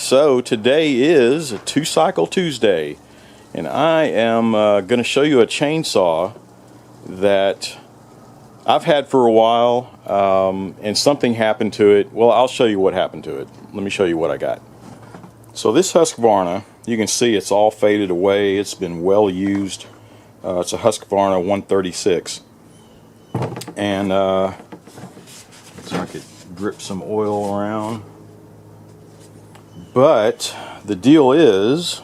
So today is a 2-cycle Tuesday, and I am going to show you a chainsaw that I've had for a while, and something happened to it. Well, I'll show you what happened to it. Let me show you what I got. So this Husqvarna, you can see it's all faded away. It's been well used. It's a Husqvarna 136, and so I could drip some oil around. But the deal is,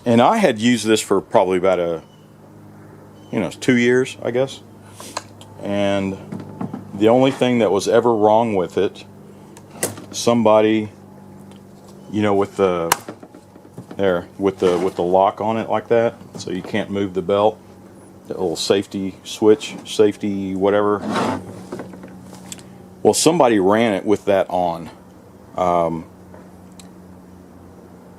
and I had used this for probably about 2 years, I guess. And the only thing that was ever wrong with it, somebody, with the lock on it like that, so you can't move the belt, the little safety switch, safety whatever. Well, somebody ran it with that on.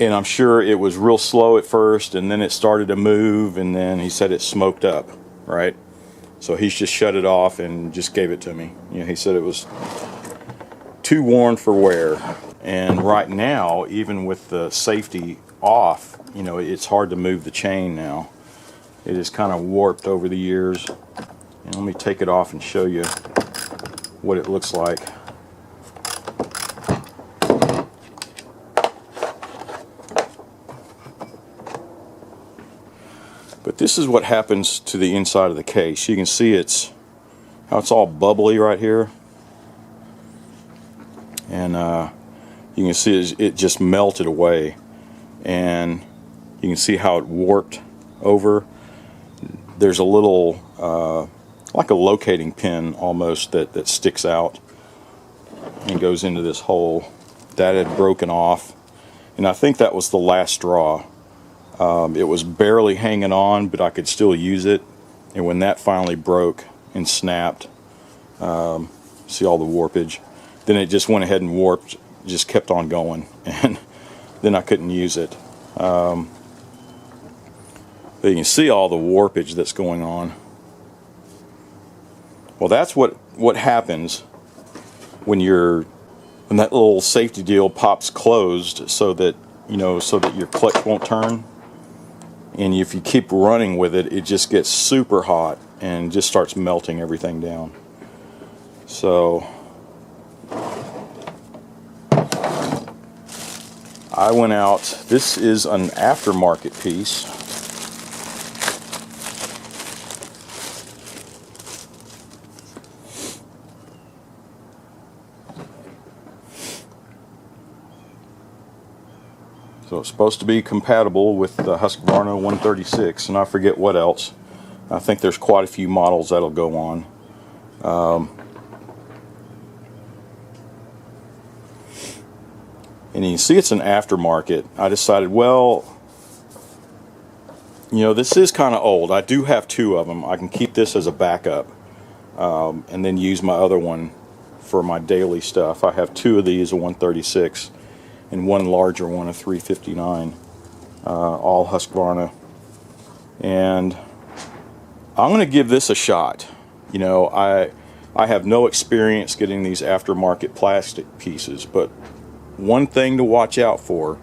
And I'm sure it was real slow at first, and then it started to move, and then he said it smoked up, right? So he's just shut it off and just gave it to me. He said it was too worn for wear. And right now, even with the safety off, it's hard to move the chain now. It is kind of warped over the years. And let me take it off and show you what it looks like. But this is what happens to the inside of the case. You can see how it's all bubbly right here. And you can see it just melted away. And you can see how it warped over. There's a little, like a locating pin almost, that sticks out and goes into this hole. That had broken off. And I think that was the last straw. It was barely hanging on, but I could still use it. And when that finally broke and snapped, see all the warpage, then it just went ahead and warped, just kept on going, and then I couldn't use it. But you can see all the warpage that's going on. Well, that's what happens when that little safety deal pops closed, so that your clutch won't turn. And if you keep running with it, it just gets super hot and just starts melting everything down. So I went out. This is an aftermarket piece. So it's supposed to be compatible with the Husqvarna 136, and I forget what else. I think there's quite a few models that'll go on. And you can see it's an aftermarket. I decided, well, this is kind of old. I do have 2 of them. I can keep this as a backup, and then use my other one for my daily stuff. I have 2 of these, a 136. And one larger one, a 359, all Husqvarna. And I'm going to give this a shot. I have no experience getting these aftermarket plastic pieces, but one thing to watch out for,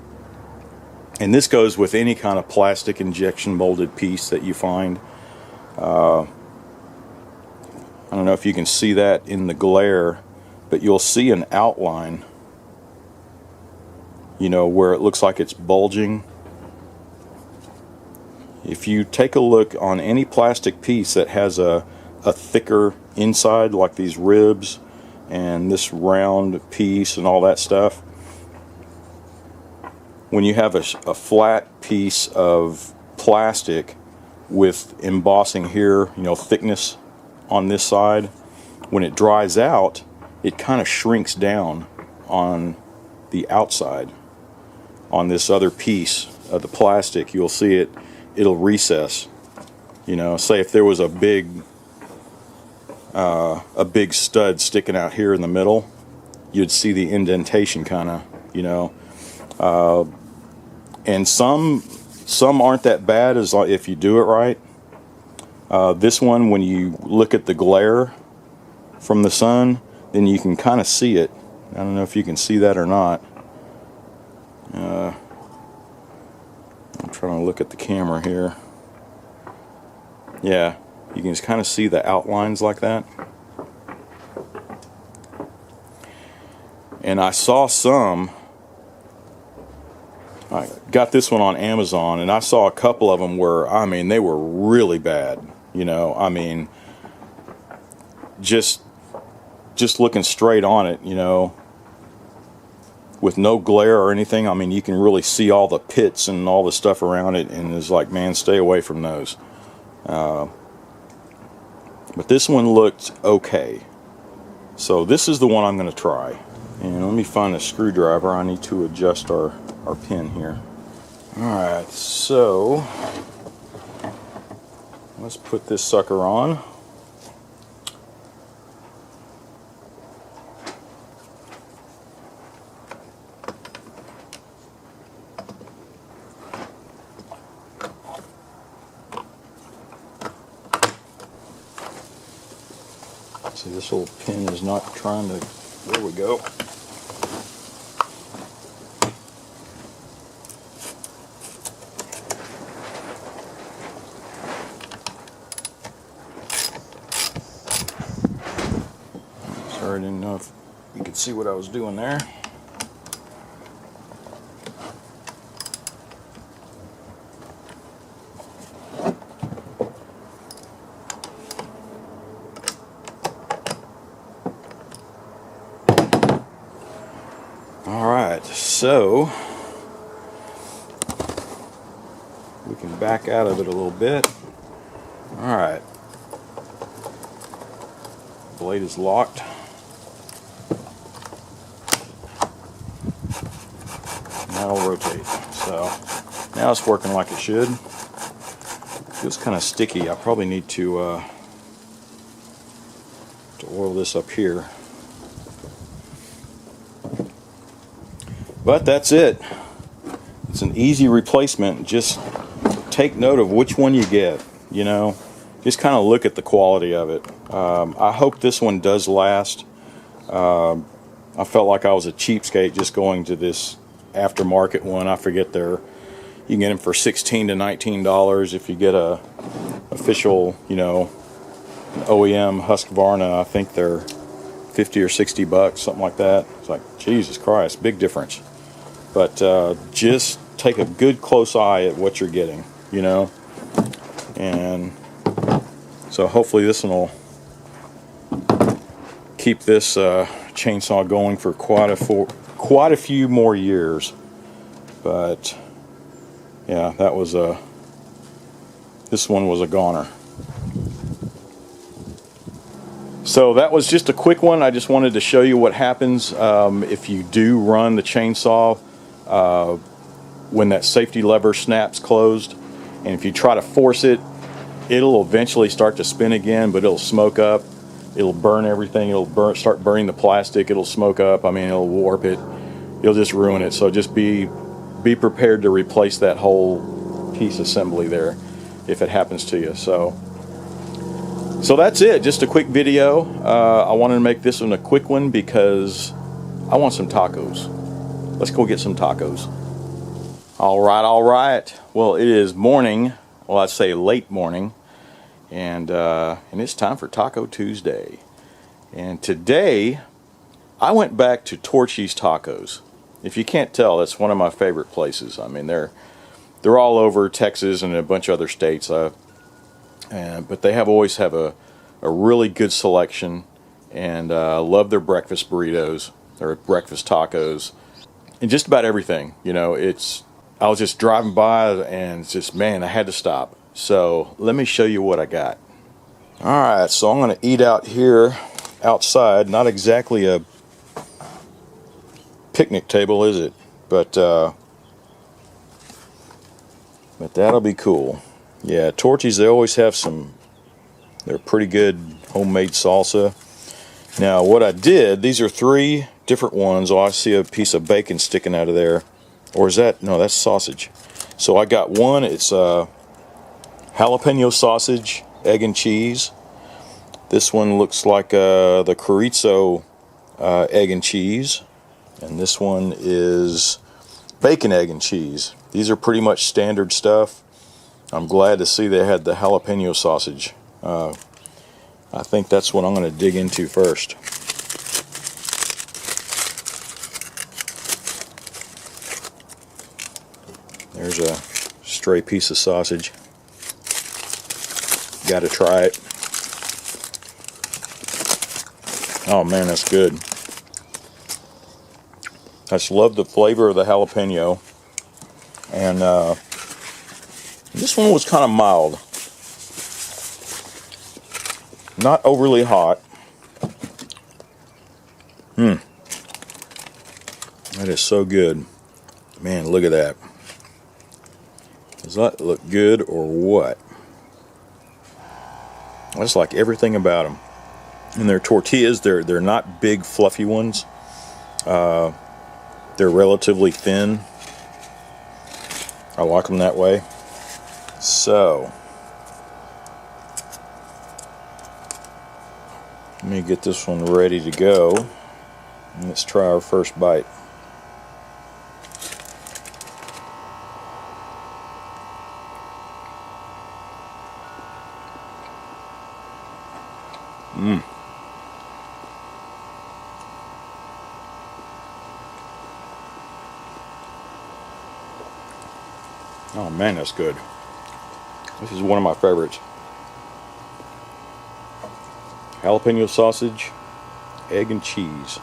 and this goes with any kind of plastic injection molded piece that you find. I don't know if you can see that in the glare, but you'll see an outline, where it looks like it's bulging. If you take a look on any plastic piece that has a thicker inside, like these ribs and this round piece and all that stuff, when you have a flat piece of plastic with embossing here, thickness on this side, when it dries out, it kind of shrinks down on the outside. On this other piece of the plastic, you'll see it'll recess. Say if there was a big stud sticking out here in the middle, you'd see the indentation kind of, and some aren't that bad as if you do it right. This one, when you look at the glare from the sun, then you can kind of see it. I don't know if you can see that or not. I'm trying to look at the camera here. Yeah, you can just kind of see the outlines like that. And I saw some, I got this one on Amazon, and I saw a couple of them where, I mean, they were really bad. You know, I mean, just looking straight on it, you know, with no glare or anything. I mean, you can really see all the pits and all the stuff around it, and it's like, man, stay away from those. But this one looked okay. So this is the one I'm going to try. And let me find a screwdriver. I need to adjust our pin here. Alright, so let's put this sucker on. See, this little pin is not trying to... There we go. Sorry, I didn't know if you could see what I was doing there. Alright, so we can back out of it a little bit. Alright, blade is locked. That'll rotate. So now it's working like it should. Feels kind of sticky. I probably need to oil this up here. But that's it. It's an easy replacement. Just take note of which one you get. You know, just kind of look at the quality of it. I hope this one does last. I felt like I was a cheapskate just going to this aftermarket one. I forget you can get them for $16 to $19 if you get a official, you know, OEM Husqvarna. I think they're 50 or 60 bucks, something like that. It's like, Jesus Christ, big difference. But just take a good close eye at what you're getting, you know. And so hopefully this one will keep this chainsaw going for quite a few more years. But yeah, this one was a goner. So that was just a quick one. I just wanted to show you what happens if you do run the chainsaw when that safety lever snaps closed. And if you try to force it, it'll eventually start to spin again, but it'll smoke up. It'll burn everything. It'll start burning the plastic. It'll smoke up. I mean, it'll warp it. It'll just ruin it. So just be prepared to replace that whole piece assembly there if it happens to you. So that's it. Just a quick video. I wanted to make this one a quick one because I want some tacos. Let's go get some tacos. All right. Well, it is morning. Well, I'd say late morning, and it's time for Taco Tuesday. And today, I went back to Torchy's Tacos. If you can't tell, that's one of my favorite places. I mean, they're all over Texas and a bunch of other states. But they always have a really good selection, and I love their breakfast burritos, or breakfast tacos, and just about everything. You know, I was just driving by, and it's just, man, I had to stop. So let me show you what I got. Alright, so I'm going to eat out here outside. Not exactly a picnic table, is it? But that'll be cool. Yeah, Torchy's, they always have they're pretty good homemade salsa. Now, what I did, these are 3 different ones. Oh, I see a piece of bacon sticking out of there. Or is that, no, that's sausage. So I got one, it's jalapeno sausage, egg and cheese. This one looks like the chorizo egg and cheese. And this one is Bacon, egg, and cheese. These are pretty much standard stuff. I'm glad to see they had the jalapeno sausage. I think that's what I'm going to dig into first. There's a stray piece of sausage. Got to try it. Oh man, that's good. I just love the flavor of the jalapeno. And this one was kind of mild. Not overly hot. That is so good. Man, look at that. Does that look good or what? I just like everything about them. And their tortillas, they're not big fluffy ones. They're relatively thin. I like them that way. So let me get this one ready to go. And let's try our first bite. Oh man, that's good. This is one of my favorites. Jalapeno sausage, egg and cheese.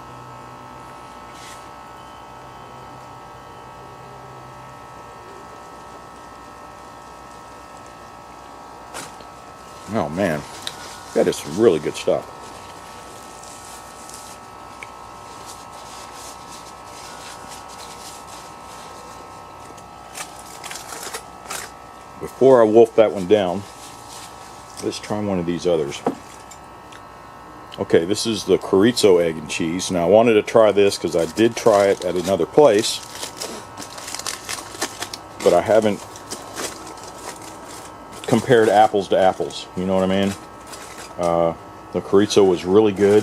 Oh man, that is some really good stuff. Before I wolf that one down, let's try one of these others. Okay, this is the chorizo egg and cheese. Now I wanted to try this because I did try it at another place, but I haven't compared apples to apples. You know what I mean? The chorizo was really good.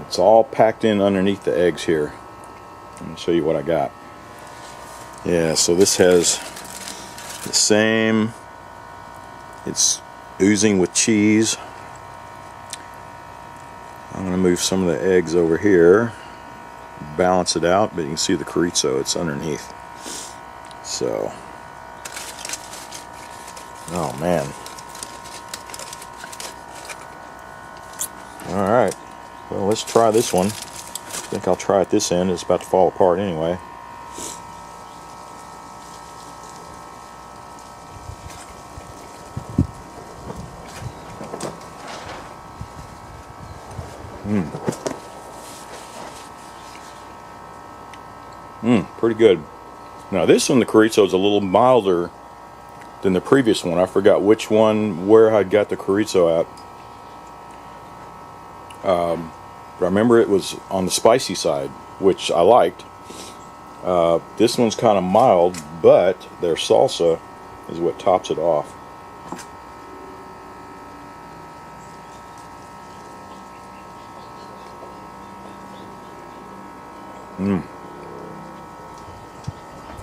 It's all packed in underneath the eggs here. Let me show you what I got. Yeah, so this has the same, it's oozing with cheese. I'm going to move some of the eggs over here, balance it out, but you can see the chorizo, it's underneath. So, oh man. Alright, well let's try this one. I think I'll try at this end. It's about to fall apart anyway. Pretty good. Now this one, the chorizo, is a little milder than the previous one. I forgot which one, where I got the chorizo at. But I remember it was on the spicy side, which I liked. This one's kind of mild, but their salsa is what tops it off.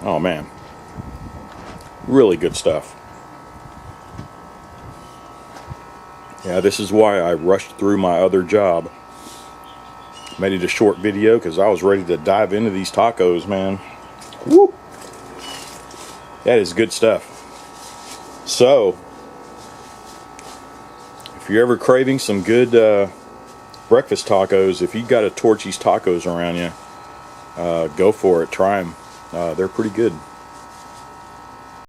Oh man, really good stuff. Yeah, this is why I rushed through my other job. Made it a short video because I was ready to dive into these tacos, man. Woo! That is good stuff. So, if you're ever craving some good breakfast tacos, if you got a Torchy's Tacos around you, go for it. Try them. They're pretty good.